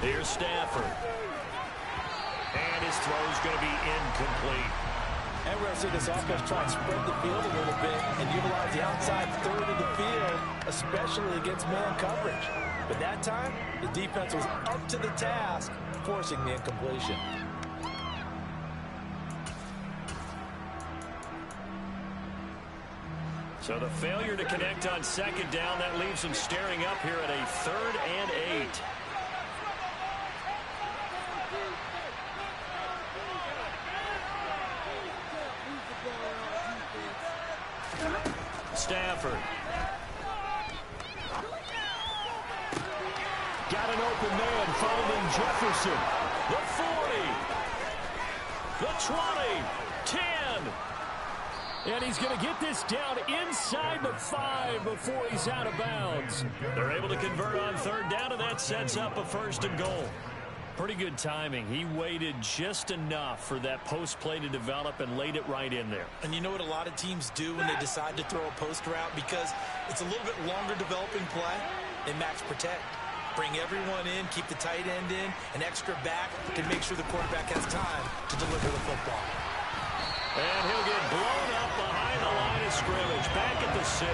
Here's Stafford. And his throw's going to be incomplete. And we're going to see this offense try and spread the field a little bit and utilize the outside third of the field, especially against man coverage. But that time, the defense was up to the task, forcing the incompletion. So the failure to connect on second down, that leaves them staring up here at a 3rd and 8. Stafford. Got an open man, finding Jefferson. The 40. The 20. 10. And he's going to get this down inside the 5 before he's out of bounds. They're able to convert on 3rd down, and that sets up a 1st and goal. Pretty good timing. He waited just enough for that post play to develop and laid it right in there. And you know what a lot of teams do when they decide to throw a post route? Because it's a little bit longer developing play. They max protect. Bring everyone in, keep the tight end in, an extra back can make sure the quarterback has time to deliver the football. And he'll get blown up behind the line of scrimmage, back at the 6.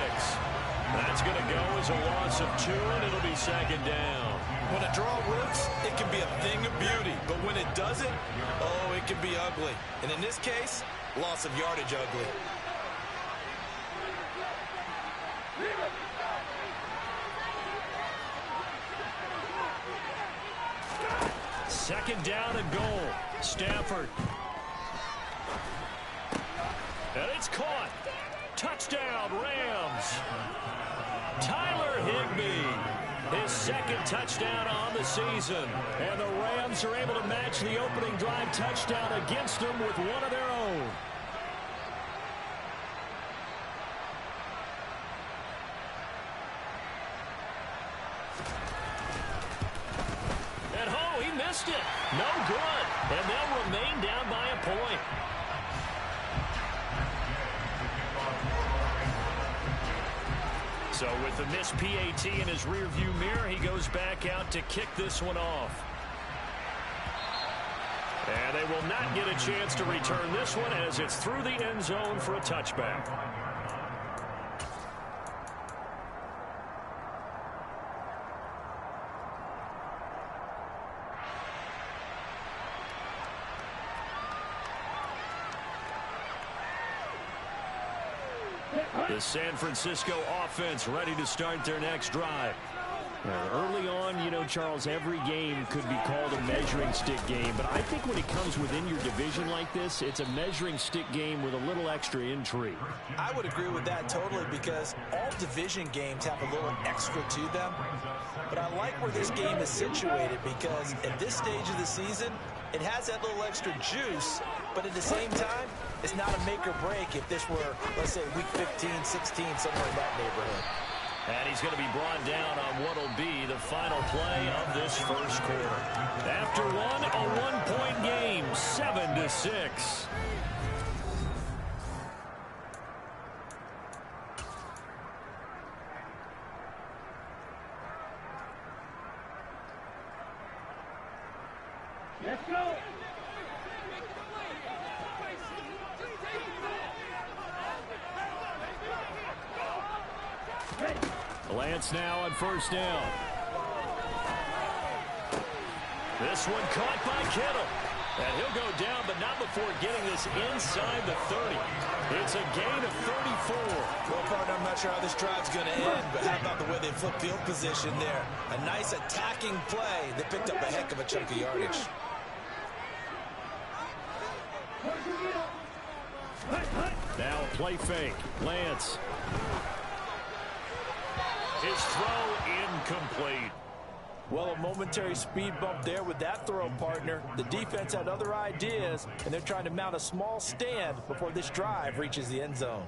That's going to go as a loss of 2, and it'll be 2nd down. When a draw works, it can be a thing of beauty. But when it doesn't, oh, it can be ugly. And in this case, loss of yardage ugly. Second down and goal. Stafford. And it's caught. Touchdown, Rams. Tyler Higbee, his 2nd touchdown on the season. And the Rams are able to match the opening drive touchdown against them with one of their own. And oh, he missed it. No good. And they'll remain down by a point. So with the missed PAT in his rearview mirror, he goes back out to kick this one off. And they will not get a chance to return this one as it's through the end zone for a touchback. The San Francisco offense ready to start their next drive. Early on, you know, Charles, every game could be called a measuring stick game. But I think when it comes within your division like this, it's a measuring stick game with a little extra intrigue. I would agree with that totally because all division games have a little extra to them. But I like where this game is situated because at this stage of the season, it has that little extra juice. But at the same time, it's not a make or break if this were, let's say, week 15, 16, somewhere in that neighborhood. And he's going to be brought down on what will be the final play of this first quarter. After one, a one-point game, 7-6. Let's go. Lance now on first down. This one caught by Kittle. And he'll go down, but not before getting this inside the 30. It's a gain of 34. Well, partner, I'm not sure how this drive's going to end, but how about the way they flipped field position there? A nice attacking play that picked up a heck of a chunk of yardage. Now a play fake. Lance. His throw incomplete. Well, a momentary speed bump there with that throw, partner. The defense had other ideas, and they're trying to mount a small stand before this drive reaches the end zone.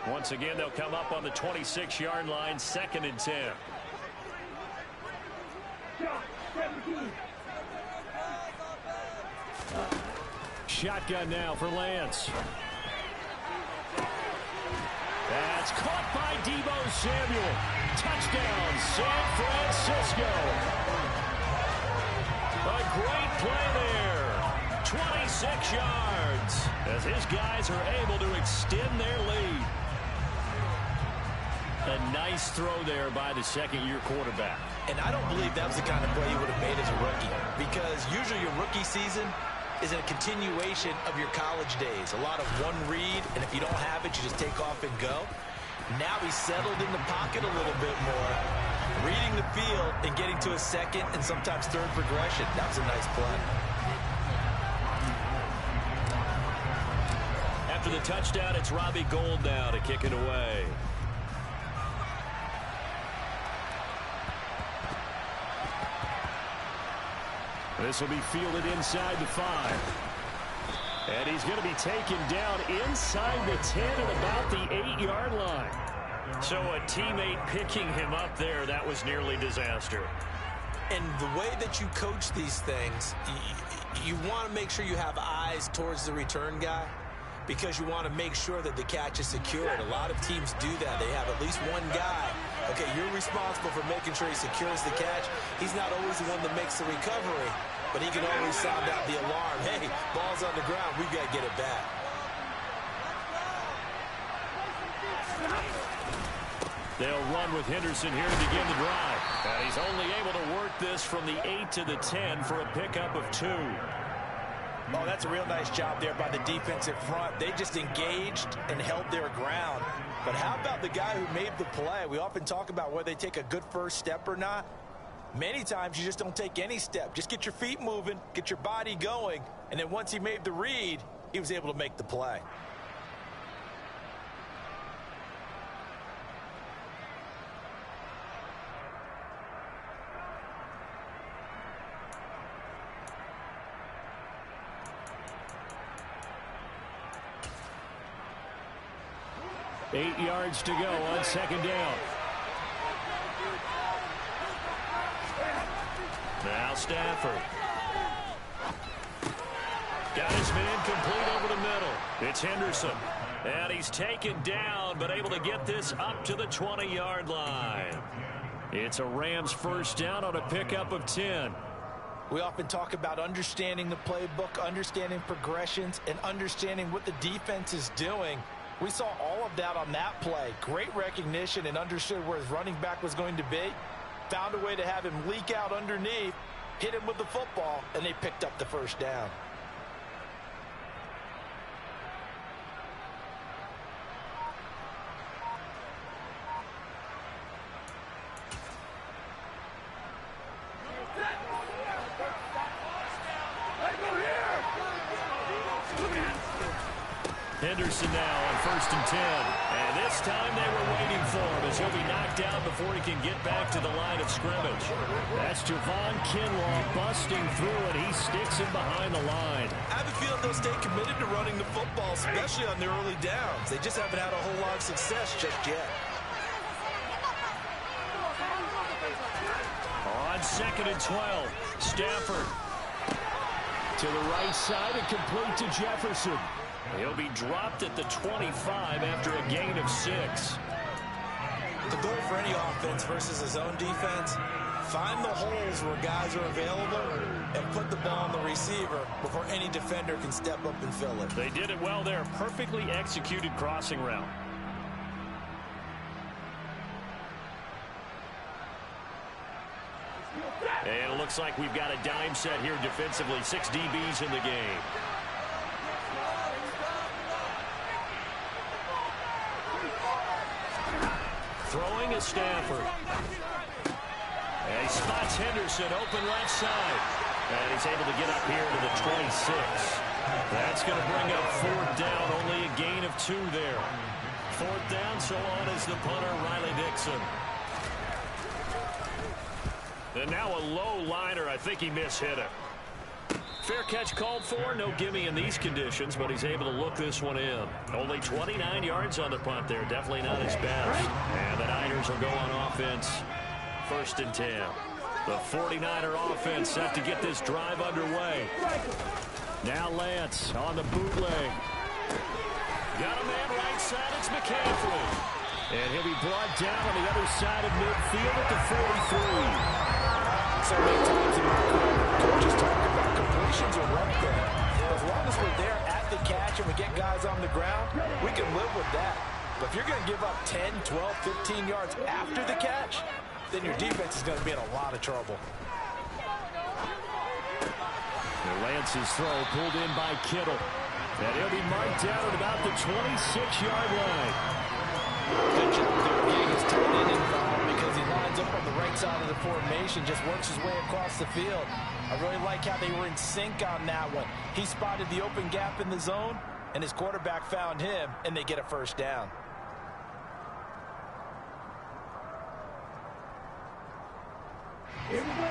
Once again, they'll come up on the 26-yard line, 2nd and 10. shotgun now for Lance. That's caught by Deebo Samuel. Touchdown, San Francisco. A great play there. 26 yards as his guys are able to extend their lead. A nice throw there by the second-year quarterback. And I don't believe that was the kind of play you would have made as a rookie, because usually your rookie season is a continuation of your college days. A lot of one read, and if you don't have it, you just take off and go. Now he's settled in the pocket a little bit more, reading the field and getting to a second and sometimes third progression. That was a nice play. After the touchdown, it's Robbie Gould now to kick it away. This will be fielded inside the 5. And he's going to be taken down inside the 10 at about the 8-yard line. So a teammate picking him up there, that was nearly disaster. And the way that you coach these things, you want to make sure you have eyes towards the return guy, because you want to make sure that the catch is secured. A lot of teams do that. They have at least one guy. Okay, you're responsible for making sure he secures the catch. He's not always the one that makes the recovery, but he can always sound out the alarm. Hey, ball's on the ground. We've got to get it back. They'll run with Henderson here to begin the drive. And he's only able to work this from the 8 to the 10 for a pickup of 2. Oh, that's a real nice job there by the defensive front. They just engaged and held their ground. But how about the guy who made the play? We often talk about whether they take a good first step or not. Many times you just don't take any step. Just get your feet moving, get your body going, and then once he made the read, he was able to make the play. Eight yards to go on second down. Now Stafford. Got his man complete over the middle. It's Henderson. And he's taken down, but able to get this up to the 20-yard line. It's a Rams first down on a pickup of 10. We often talk about understanding the playbook, understanding progressions, and understanding what the defense is doing. We saw all of that on that play. Great recognition and understood where his running back was going to be. Found a way to have him leak out underneath, hit him with the football, and they picked up the first down. Henderson now on 1st and 10. And this time they were waiting for him as he'll be knocked out before he can get back to the line of scrimmage. That's Javon Kinlaw busting through, and he sticks him behind the line. I have a feeling they'll stay committed to running the football, especially on their early downs. They just haven't had a whole lot of success just yet. On 2nd and 12, Stafford to the right side and complete to Jefferson. He'll be dropped at the 25 after a gain of 6. The goal for any offense versus his own defense, find the holes where guys are available and put the ball on the receiver before any defender can step up and fill it. They did it well there. Perfectly executed crossing route. And it looks like we've got a dime set here defensively. 6 DBs in the game. Throwing is Stafford. And he spots Henderson open left side. And he's able to get up here to the 26. That's going to bring up 4th down. Only a gain of 2 there. 4th down, so on is the punter, Riley Dixon. And now a low liner. I think he mishit it. Fair catch called for. No gimme in these conditions, but he's able to look this one in. Only 29 yards on the punt there. Definitely not his best. And the Niners will go on offense. 1st and 10. The 49er offense set to get this drive underway. Now Lance on the bootleg. Got a man right side. It's McCaffrey. And he'll be brought down on the other side of midfield at the 43. So many times in my career, coaches talk about completions are right there. As long as we're there at the catch and we get guys on the ground, we can live with that. But if you're going to give up 10, 12, 15 yards after the catch, then your defense is going to be in a lot of trouble. Lance's throw pulled in by Kittle. And he'll be marked down at about the 26-yard line. Good job there getting his tight end involved because he lines up on the right side of the formation, just works his way across the field. I really like how they were in sync on that one. He spotted the open gap in the zone, and his quarterback found him, and they get a first down.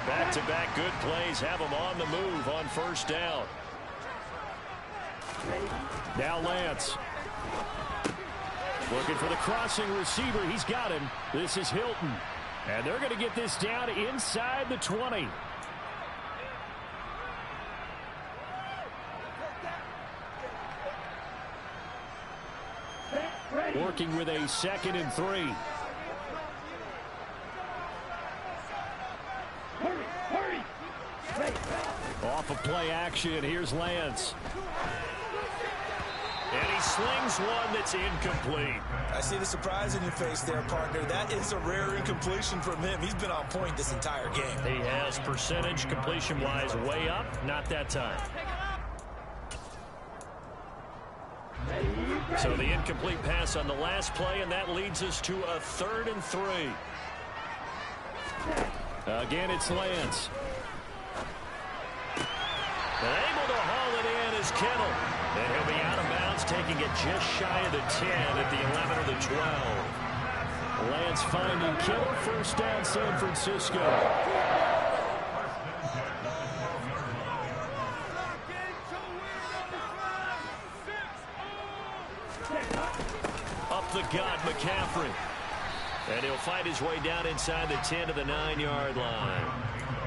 Back-to-back good plays have them on the move on first down. Now Lance. Looking for the crossing receiver. He's got him. This is Hilton. And they're going to get this down inside the 20. Working with a 2nd and 3. Off of play action, here's Lance. And he slings one that's incomplete. I see the surprise in your face there, partner. That is a rare incompletion from him. He's been on point this entire game. He has percentage completion-wise way up, not that time. So the incomplete pass on the last play, and that leads us to a 3rd and 3. Again, it's Lance. Able to haul it in is Kittle. And he'll be out of bounds, taking it just shy of the 10 at the 11 or the 12. Lance finding Kittle, first down San Francisco. Up the gut, McCaffrey. And he'll fight his way down inside the 10 to the 9-yard line.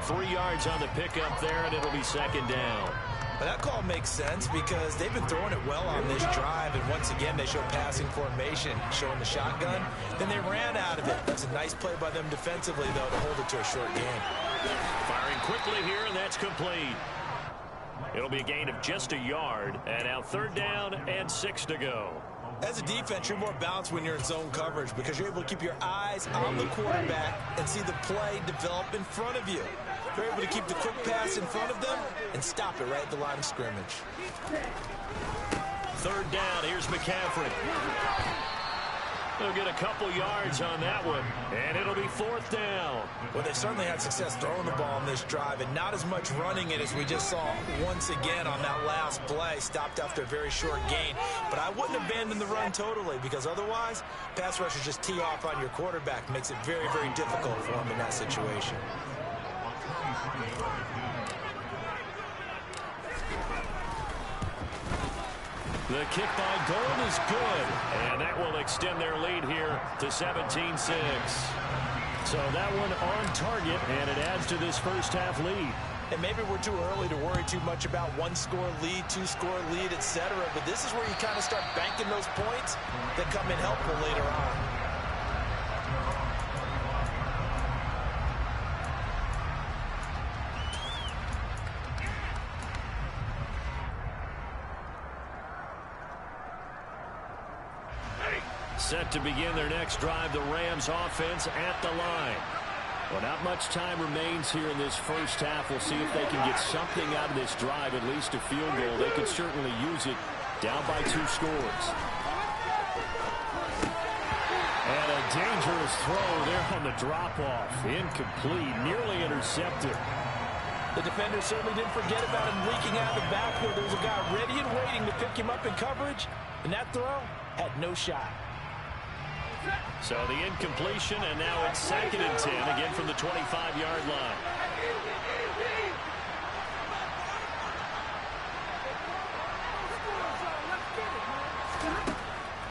3 yards on the pickup there, and it'll be 2nd down. But that call makes sense because they've been throwing it well on this drive, and once again they show passing formation, showing the shotgun. Then they ran out of it. That's a nice play by them defensively, though, to hold it to a short game. Firing quickly here, and that's complete. It'll be a gain of just a yard, and now 3rd down and 6 to go. As a defense, you're more balanced when you're in zone coverage because you're able to keep your eyes on the quarterback and see the play develop in front of you. You're able to keep the quick pass in front of them and stop it right at the line of scrimmage. 3rd down, here's McCaffrey. They'll get a couple yards on that one, and it'll be 4th down. Well, they certainly had success throwing the ball on this drive, and not as much running it as we just saw once again on that last play. Stopped after a very short gain. But I wouldn't abandon the run totally because otherwise, pass rushers just tee off on your quarterback. Makes it very, very difficult for him in that situation. The kick by Gold is good, and that will extend their lead here to 17-6. So that one on target, and it adds to this first half lead. And maybe we're too early to worry too much about 1-score lead, 2-score lead, etc. But this is where you kind of start banking those points that come in helpful later on. Set to begin their next drive, the Rams offense at the line. Well, not much time remains here in this first half. We'll see if they can get something out of this drive, at least a field goal. They could certainly use it down by 2 scores. And a dangerous throw there on the drop-off. Incomplete, nearly intercepted. The defender certainly didn't forget about him leaking out of the backfield. There was a guy ready and waiting to pick him up in coverage, and that throw had no shot. So the incompletion, and now it's 2nd and 10, again from the 25-yard line.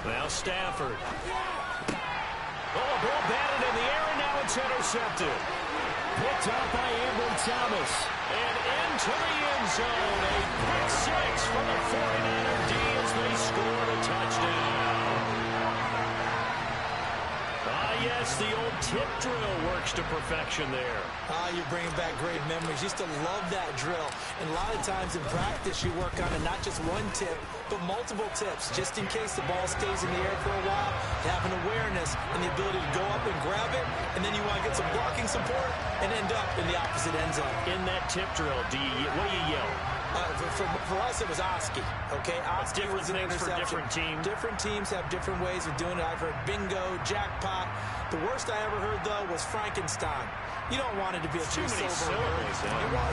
Now Stafford. Oh, a ball batted in the air, and now it's intercepted. Picked up by Ambrose Thomas. And into the end zone, a pick 6. Yes, the old tip drill works to perfection there. You're bringing back great memories. Used to love that drill. And a lot of times in practice, you work on it, not just one tip, but multiple tips, just in case the ball stays in the air for a while. To have an awareness and the ability to go up and grab it, and then you want to get some blocking support and end up in the opposite end zone. In that tip drill, what do you yell? For us, it was Oski. Okay, Oski was an interception. For different teams. Different teams have different ways of doing it. I've heard bingo, jackpot. The worst I ever heard, though, was Frankenstein. You don't want it to be a two-syllable word.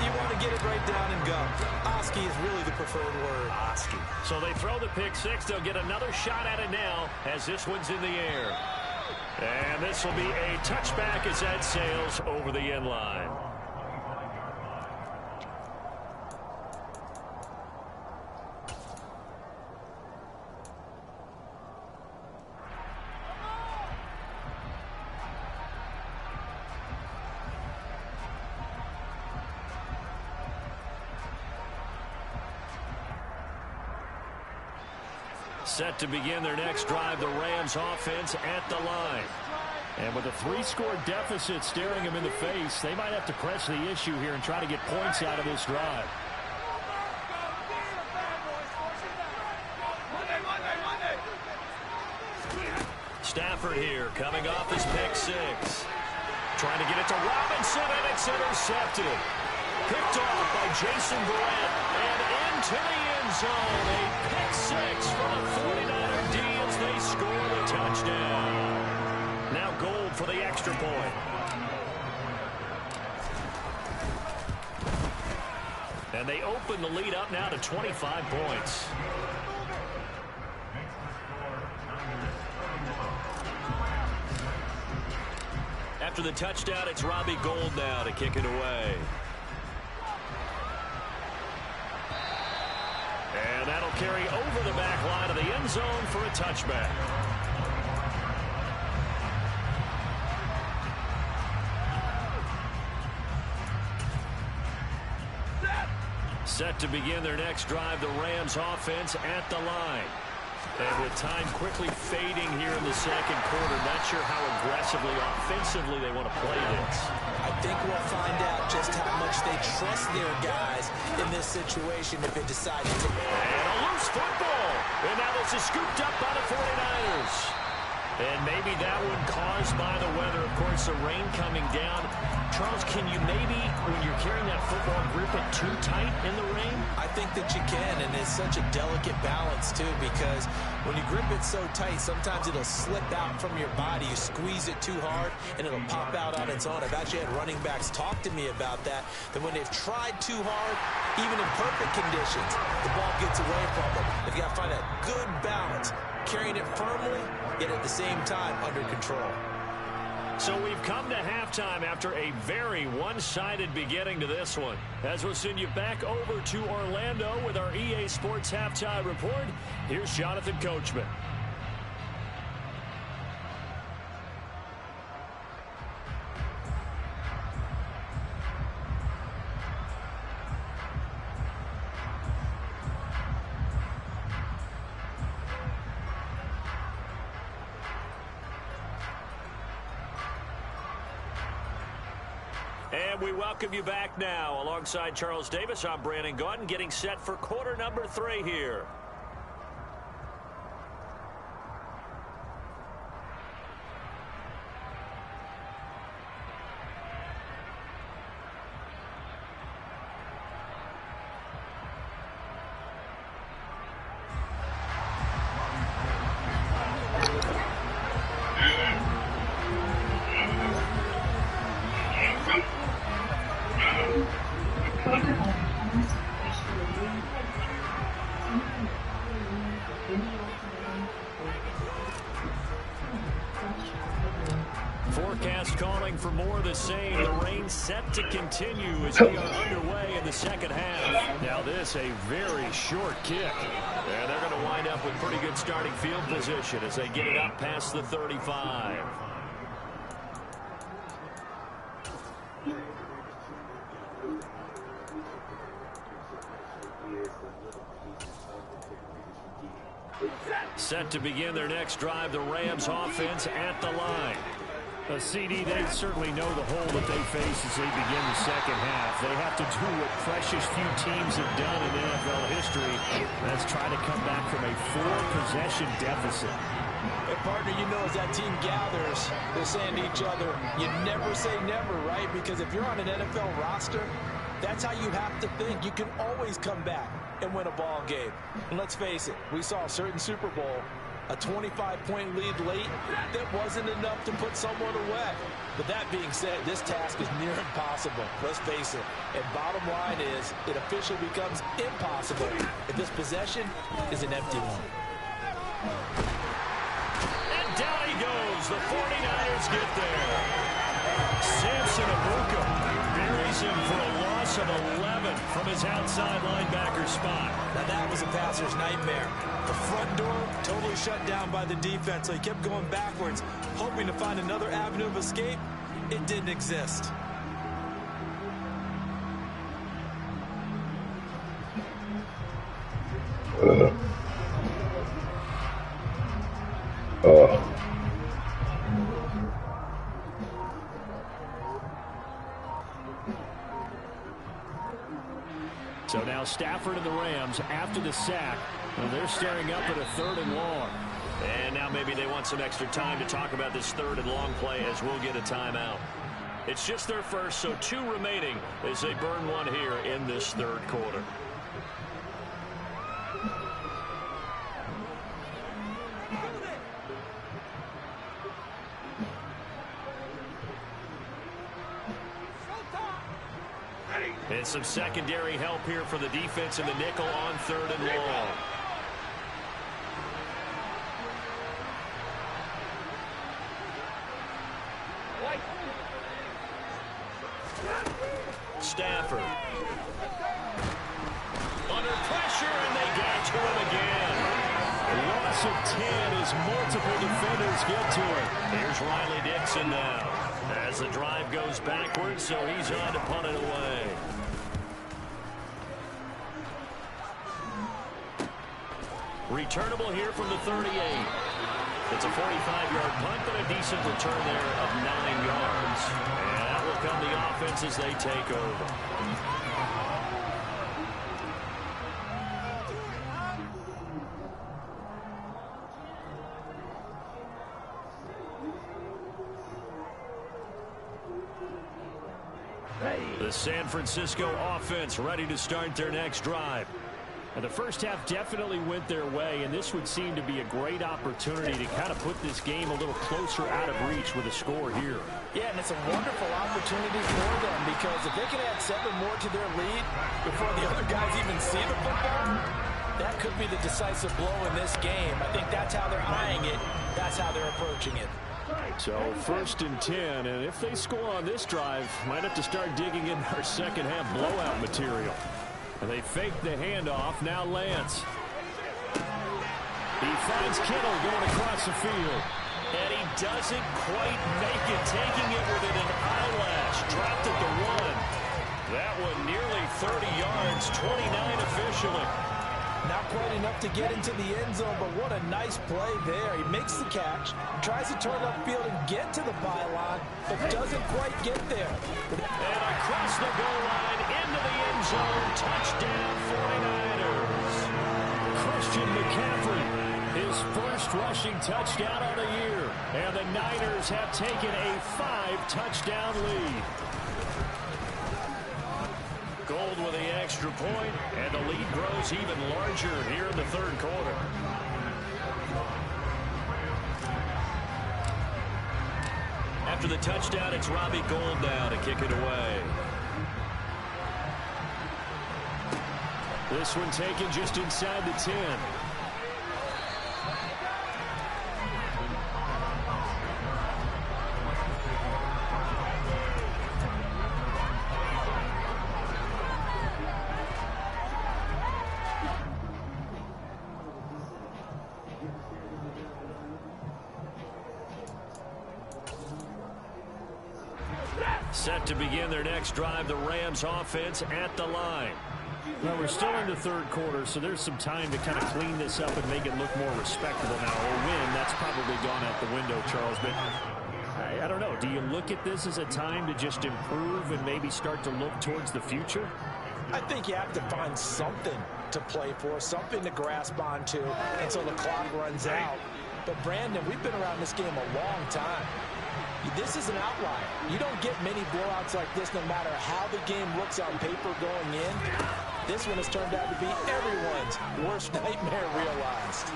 You want to get it right down and go. Oski is really the preferred word. Oski. So they throw the pick six. They'll get another shot at it now as this one's in the air. And this will be a touchback as that sails over the end line. Set to begin their next drive, the Rams offense at the line. And with a 3-score deficit staring them in the face, they might have to press the issue here and try to get points out of this drive. Stafford here, coming off his pick six. Trying to get it to Robinson, and it's intercepted. Picked off by Jason Verrett, and into the end zone. A pick six for the 49er D as they score the touchdown. Now Gold for the extra point. And they open the lead up now to 25 points. After the touchdown, it's Robbie Gould now to kick it away. And that'll carry over the back line of the end zone for a touchback. Set to begin their next drive, the Rams offense at the line. And with time quickly fading here in the second quarter, not sure how aggressively, offensively they want to play this. I think we'll find out just how much they trust their guys in this situation if they decide to take it. And a loose football. And now this is scooped up by the 49ers. And maybe that one caused by the weather. Of course, the rain coming down. Charles, can you maybe, when you're carrying that football, grip it too tight in the rain? I think that you can, and it's such a delicate balance, too, because when you grip it so tight, sometimes it'll slip out from your body. You squeeze it too hard, and it'll pop out on its own. I've actually had running backs talk to me about that when they've tried too hard, even in perfect conditions, the ball gets away from them. They've got to find that good balance, carrying it firmly, yet at the same time under control. So we've come to halftime after a very one-sided beginning to this one. As we'll send you back over to Orlando with our EA Sports Halftime Report, here's Jonathan Coachman. And we welcome you back now. Alongside Charles Davis, I'm Brandon Gaudin, getting set for quarter number 3 here. Forecast calling for more of the same. The rain set to continue as we are underway in the second half. Now this a very short kick. And they're going to wind up with pretty good starting field position as they get it up past the 35. Set to begin their next drive, the Rams offense at the line. A CD, they certainly know the hole that they face as they begin the second half. They have to do what precious few teams have done in NFL history. That's try to come back from a 4-possession deficit. Hey, partner, you know as that team gathers, they're saying to each other, you never say never, right? Because if you're on an NFL roster, that's how you have to think. You can always come back and win a ball game. And let's face it, we saw a certain Super Bowl, a 25-point lead late, that wasn't enough to put someone away. But that being said, this task is near impossible. Let's face it. And bottom line is, it officially becomes impossible if this possession is an empty one. And down he goes. The 49ers get there. Samson Abuka buries him for a loss of 11 from his outside linebacker spot. Now that was a passer's nightmare. The front door totally shut down by the defense, so he kept going backwards, hoping to find another avenue of escape. It didn't exist. So now Stafford and the Rams, after the sack, well, they're staring up at a 3rd and long. And now maybe they want some extra time to talk about this 3rd and long play as we'll get a timeout. It's just their first, so 2 remaining as they burn one here in this 3rd quarter. And some secondary help here for the defense in the nickel on 3rd and long. Stafford. Under pressure, and they get to him again. A loss of 10 as multiple defenders get to him. Here's Riley Dixon now as the drive goes backwards, so he's on to punt it away. Returnable here from the 38. It's a 45-yard punt, but a decent return there of 9 yards. And that will come the offense as they take over. The San Francisco offense ready to start their next drive. And the first half definitely went their way, and this would seem to be a great opportunity to kind of put this game a little closer out of reach with a score here. Yeah, and it's a wonderful opportunity for them because if they can add 7 more to their lead before the other guys even see the football, that could be the decisive blow in this game. I think that's how they're eyeing it. That's how they're approaching it. So 1st and 10, and if they score on this drive, might have to start digging in our second half blowout material. And they fake the handoff. Now Lance. He finds Kittle going across the field. And he doesn't quite make it, taking it within an eyelash. Dropped at the 1. That one nearly 30 yards, 29 officially. Not quite enough to get into the end zone, but what a nice play there. He makes the catch, tries to turn upfield and get to the pylon, but doesn't quite get there. And across the goal line, into the end zone, touchdown 49ers. Christian McCaffrey, his first rushing touchdown of the year. And the Niners have taken a 5-touchdown lead. Gold with the extra point, and the lead grows even larger here in the 3rd quarter. After the touchdown, it's Robbie Gould now to kick it away. This one taken just inside the 10. Set to begin their next drive, the Rams offense at the line. Well, we're still in the 3rd quarter, so there's some time to kind of clean this up and make it look more respectable now. A win, that's probably gone out the window, Charles. But I don't know. Do you look at this as a time to just improve and maybe start to look towards the future? I think you have to find something to play for, something to grasp onto until the clock runs out. But, Brandon, we've been around this game a long time. This is an outlier. You don't get many blowouts like this no matter how the game looks on paper going in. This one has turned out to be everyone's worst nightmare realized.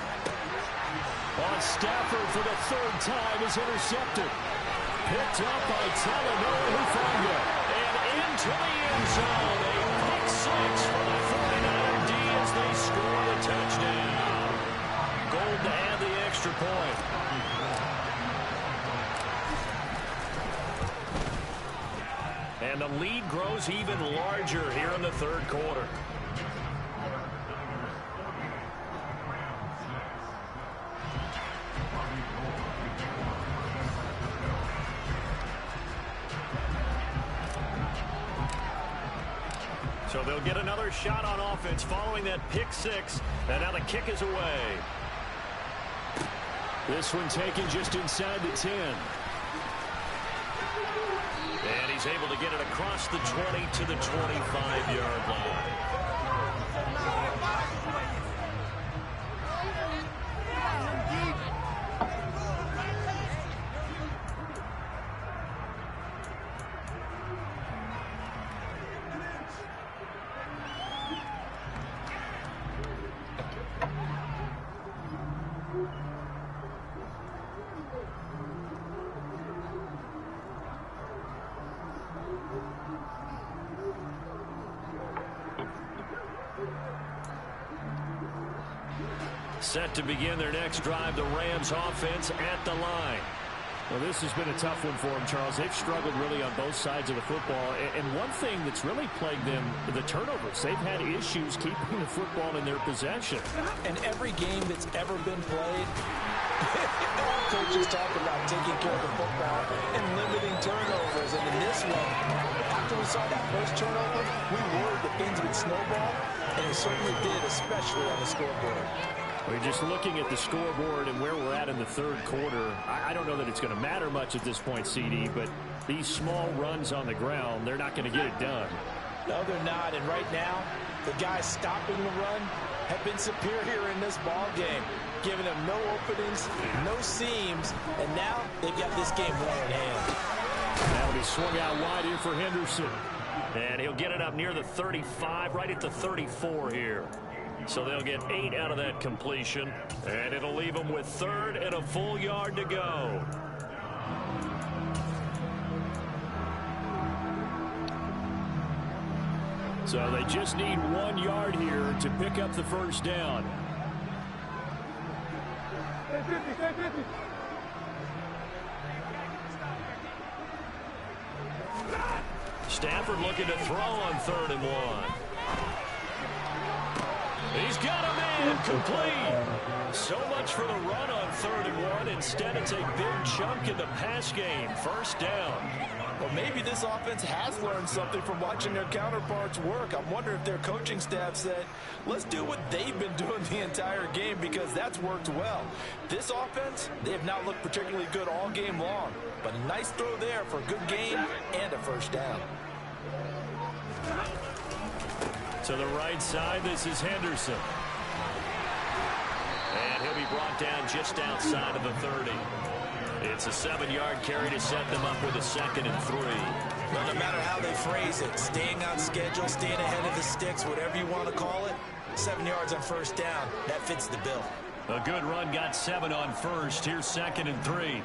On Stafford for the third time is intercepted. Picked up by Talanoa Hufanga. And into the end zone. A pick six for the 49er D as they score the touchdown. Gold to add the extra point. And the lead grows even larger here in the third quarter. So they'll get another shot on offense following that pick six. And now the kick is away. This one taken just inside the 10. And he's able to get it across the 20 to the 25-yard line. Set to begin their next drive, the Rams offense at the line. Well, this has been a tough one for them, Charles. They've struggled really on both sides of the football. And one thing that's really plagued them, the turnovers. They've had issues keeping the football in their possession. And every game that's ever been played, all coaches talk about taking care of the football and limiting turnovers. And in this one, after we saw that first turnover, we worried that things would snowball. And it certainly did, especially on the scoreboard. We're just looking at the scoreboard and where we're at in the third quarter. I don't know that it's going to matter much at this point, CD, but these small runs on the ground, they're not going to get it done. No, they're not. And right now, the guys stopping the run have been superior in this ball game, giving them no openings, no seams, and now they've got this game well in hand. That'll be swung out wide here for Henderson. And he'll get it up near the 35, right at the 34 here. So they'll get 8 out of that completion, and it'll leave them with third and a full yard to go. So they just need 1 yard here to pick up the first down. Stafford looking to throw on 3rd and 1. He's got a man complete. So much for the run on 3rd and 1. Instead, it's a big chunk in the pass game. First down. Well, maybe this offense has learned something from watching their counterparts work. I'm wondering if their coaching staff said, let's do what they've been doing the entire game, because that's worked well. This offense, they have not looked particularly good all game long. But a nice throw there for a good gain and a first down. To the right side, this is Henderson. And he'll be brought down just outside of the 30. It's a 7-yard carry to set them up with a 2nd and 3. Well, no matter how they phrase it, staying on schedule, staying ahead of the sticks, whatever you want to call it, 7 yards on first down, that fits the bill. A good run got 7 on first. Here's 2nd and 3.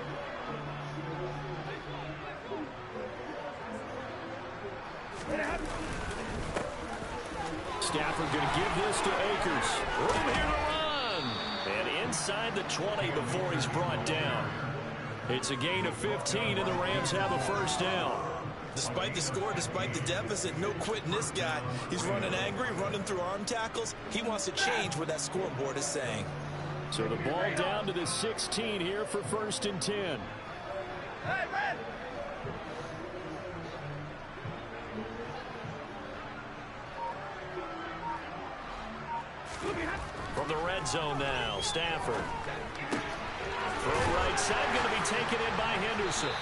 Stafford going to give this to Akers. Room here to run. And inside the 20 before he's brought down. It's a gain of 15, and the Rams have a first down. Despite the score, despite the deficit, no quitting this guy. He's running angry, running through arm tackles. He wants to change what that scoreboard is saying. So the ball down to the 16 here for 1st and 10. From the red zone now, Stafford. Throw right side, going to be taken in by Henderson.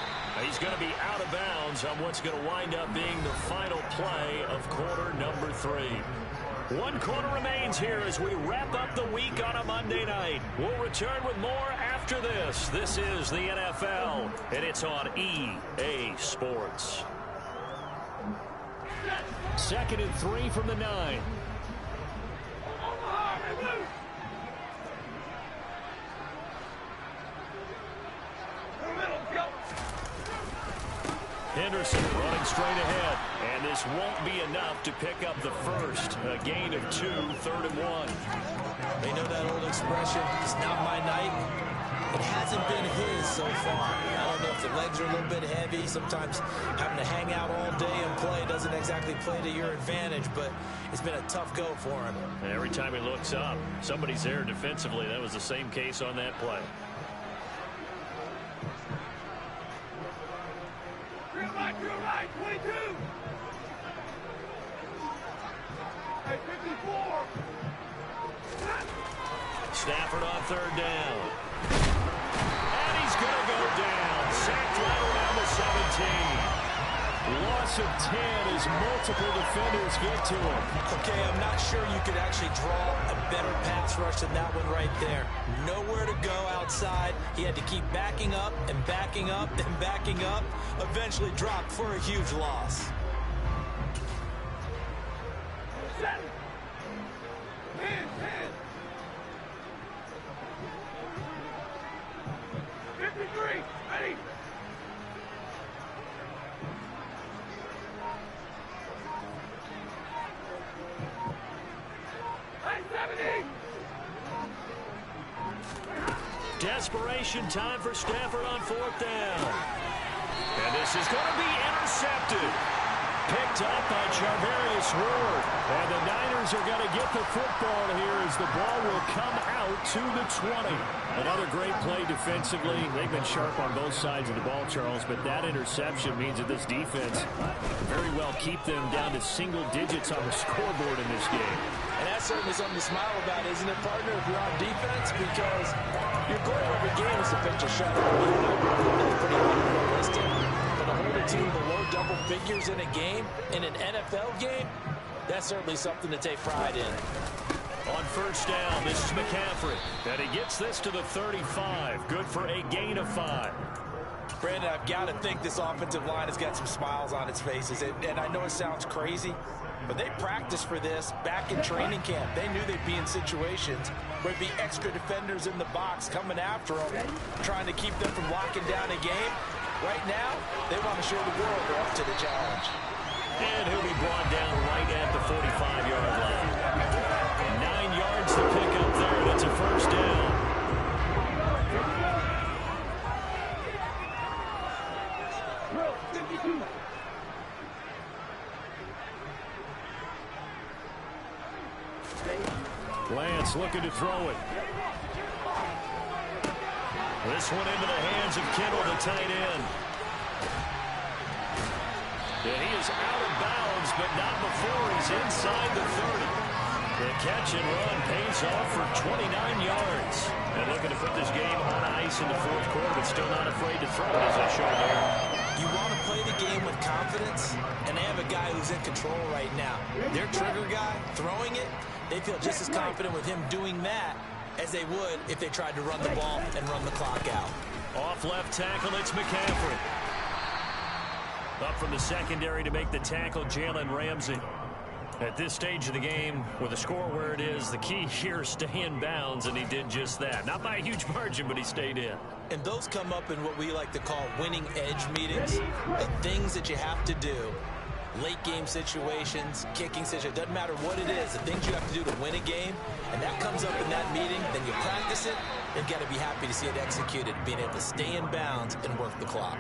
He's going to be out of bounds on what's going to wind up being the final play of quarter number 3. 1 quarter remains here as we wrap up the week on a Monday night. We'll return with more after this. This is the NFL, and it's on EA Sports. 2nd and 3 from the 9. Henderson running straight ahead, and this won't be enough to pick up the first. A gain of 2, 3rd and 1. They know that old expression, it's not my night. It hasn't been his so far. I don't know if the legs are a little bit heavy. Sometimes having to hang out all day and play doesn't exactly play to your advantage, but it's been a tough go for him. And every time he looks up, somebody's there defensively. That was the same case on that play. You're right, 22. Hey, 54. Stafford on 3rd down. And he's going to go down. Sacked right around the 17. Loss of 10 as multiple defenders get to him. Okay, I'm not sure you could actually draw a better pass rush than that one right there. Nowhere to go outside. He had to keep backing up and backing up and backing up. Eventually dropped for a huge loss. 7. 10. 53. Ready. Desperation time for Stafford on 4th down. And this is going to be intercepted. Picked up by Charvarius Ward. And the Niners are going to get the football here as the ball will come out to the 20. Another great play defensively. They've been sharp on both sides of the ball, Charles, but that interception means that this defense very well keep them down to single digits on the scoreboard in this game. And that's certainly something to smile about, isn't it, partner, if you're on defense? Because your goal every game is to pitch a shutout. That's pretty unrealistic. But to hold a team below double figures in a game, in an NFL game, that's certainly something to take pride in. On 1st down, this is McCaffrey. And he gets this to the 35. Good for a gain of 5. Brandon, I've got to think this offensive line has got some smiles on its faces. And I know it sounds crazy, but they practiced for this back in training camp. They knew they'd be in situations where there'd be extra defenders in the box coming after them, trying to keep them from locking down a game. Right now, they want to show the world they're up to the challenge. And he'll be brought down right at the 45-yard line. 9 yards to pick up there, and it's a 1st down. Lance looking to throw it. This one into the hands of Kittle, the tight end. And he is out of bounds, but not before he's inside the 30. The catch and run pays off for 29 yards. And looking to put this game on ice in the 4th quarter, but still not afraid to throw it, as I showed there. You want to play the game with confidence, and they have a guy who's in control right now. Their trigger guy, throwing it, they feel just as confident with him doing that as they would if they tried to run the ball and run the clock out. Off left tackle, it's McCaffrey. Up from the secondary to make the tackle, Jalen Ramsey. At this stage of the game, with the score where it is, the key here is stay in bounds, and he did just that. Not by a huge margin, but he stayed in. And those come up in what we like to call winning edge meetings. The things that you have to do. Late game situations, kicking situations, doesn't matter what it is, the things you have to do to win a game, and that comes up in that meeting, then you practice it, you've got to be happy to see it executed, being able to stay in bounds and work the clock.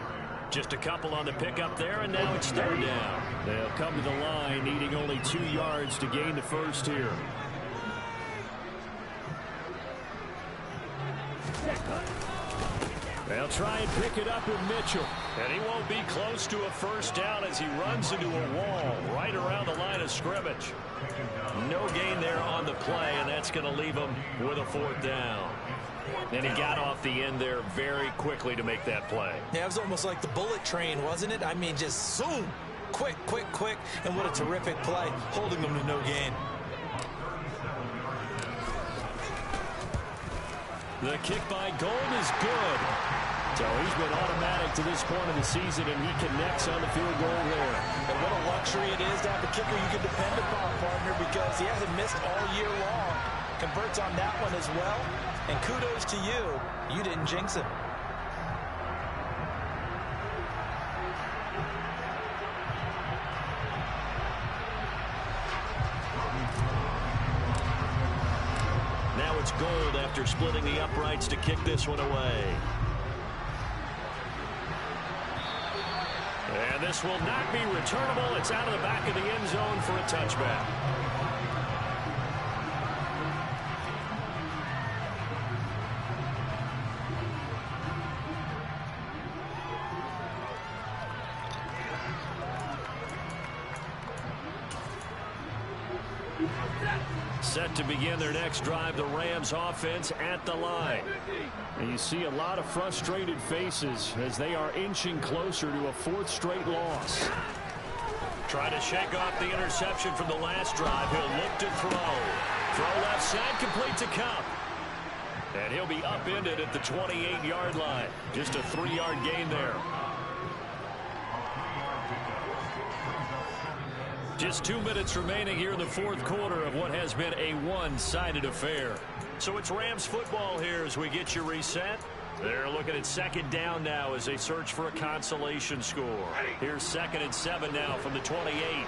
Just a couple on the pickup there, and now it's 3rd down. They'll come to the line, needing only 2 yards to gain the first here. They'll try and pick it up with Mitchell. And he won't be close to a first down as he runs into a wall right around the line of scrimmage. No gain there on the play, and that's going to leave him with a fourth down. And he got off the end there very quickly to make that play. Yeah, it was almost like the bullet train, wasn't it? I mean, just zoom. Quick, quick, quick. And what a terrific play, holding them to no gain. The kick by Gold is good. So he's been automatic to this point of the season, and he connects on the field goal there. And what a luxury it is to have a kicker you can depend upon, partner, because he hasn't missed all year long. Converts on that one as well. And kudos to you. You didn't jinx him. Now it's Gold after splitting the uprights to kick this one away. And this will not be returnable. It's out of the back of the end zone for a touchback. Set to begin their next drive, the Rams offense at the line. And you see a lot of frustrated faces as they are inching closer to a fourth straight loss. Try to shake off the interception from the last drive. He'll look to throw. Throw left side, complete to Cup. And he'll be upended at the 28-yard line. Just a 3-yard gain there. Just 2 minutes remaining here in the fourth quarter of what has been a one-sided affair. So it's Rams football here as we get you reset. They're looking at second down now as they search for a consolation score. Here's 2nd and 7 now from the 28.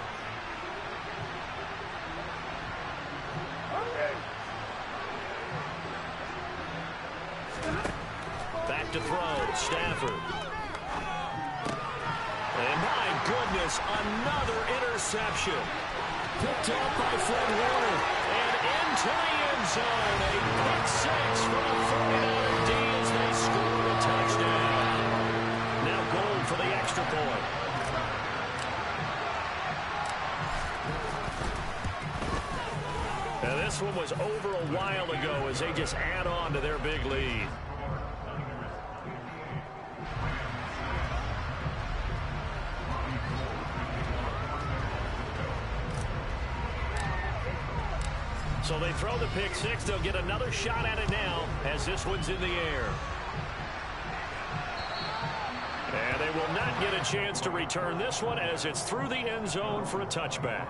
Back to throw, Stafford. And my goodness, another interception. Picked up by Fred Warner. And into the end zone. A pick six from a 49er D as they score a touchdown. Now Gold for the extra point. Now this one was over a while ago as they just add on to their big lead. So they throw the pick six. They'll get another shot at it now as this one's in the air. And they will not get a chance to return this one as it's through the end zone for a touchback.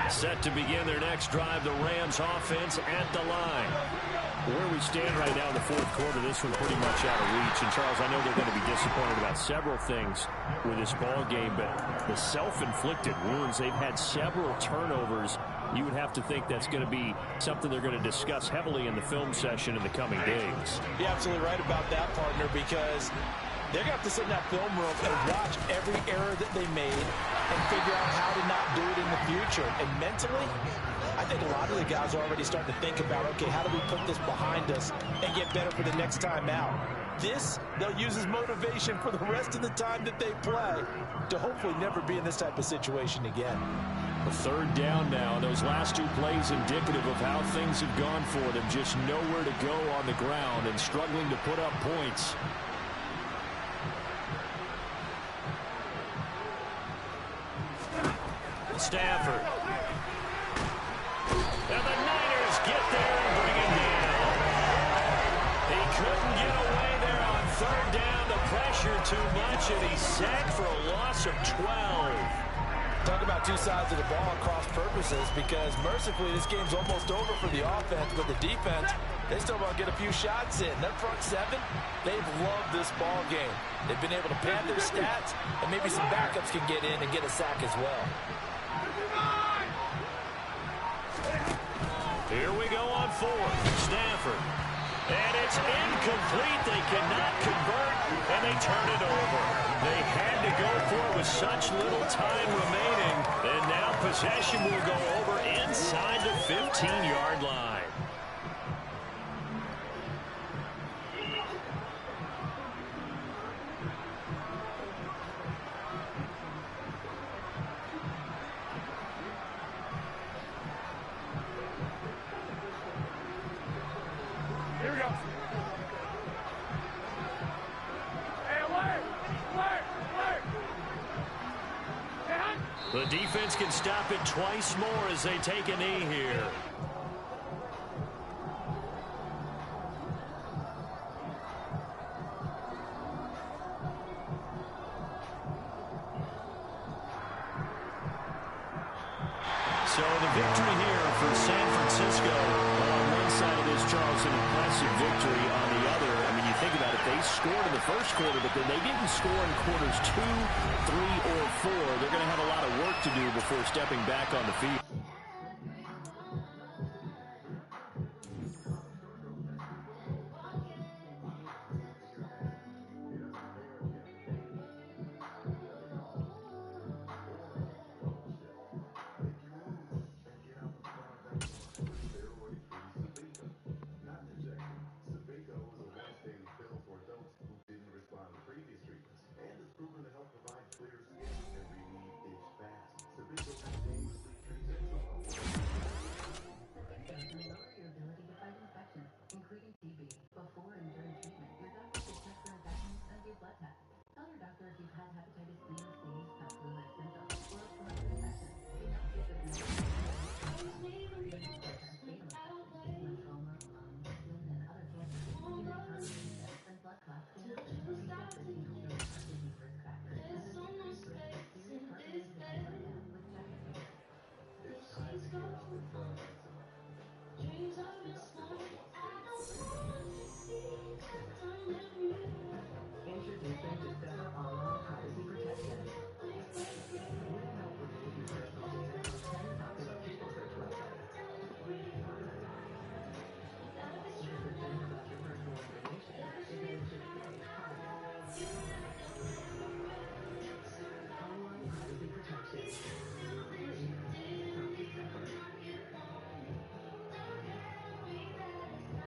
Set to begin their next drive, the Rams offense at the line. Where we stand right now in the fourth quarter, this one pretty much out of reach. And, Charles, I know they're going to be disappointed about several things with this ball game, but the self-inflicted wounds, they've had several turnovers. You would have to think that's going to be something they're going to discuss heavily in the film session in the coming days. You're absolutely right about that, partner, because they're going to have to sit in that film room and watch every error that they made and figure out how to not do it in the future. And mentally, I think a lot of the guys are already starting to think about, okay, how do we put this behind us and get better for the next time out? This, they'll use as motivation for the rest of the time that they play to hopefully never be in this type of situation again. A third down now. Those last two plays indicative of how things have gone for them. Just nowhere to go on the ground and struggling to put up points. Stafford. And the Niners get there and bring him down. He couldn't get away there on third down. The pressure too much, and he's sacked for a loss of 12. Talk about two sides of the ball at cross purposes, because mercifully this game's almost over for the offense, but the defense, they still want to get a few shots in. Their front seven, they've loved this ball game. They've been able to pad their stats, and maybe some backups can get in and get a sack as well. Here we go on fourth. Stafford. And it's incomplete. They cannot convert, and they turn it over. They had to go for it with such little time remaining. And now possession will go over inside the 15-yard line. Here we go. Hey, alert! Alert! Alert! Hey, Hunt! The defense can stop it twice more as they take a knee here. So the victory here for San Francisco. On one side of this, Charles, an impressive victory. On the other, I mean, you think about it, they scored in the first quarter, but then they didn't score in quarters 2, 3, or 4. They're going to have a lot of work to do before stepping back on the field.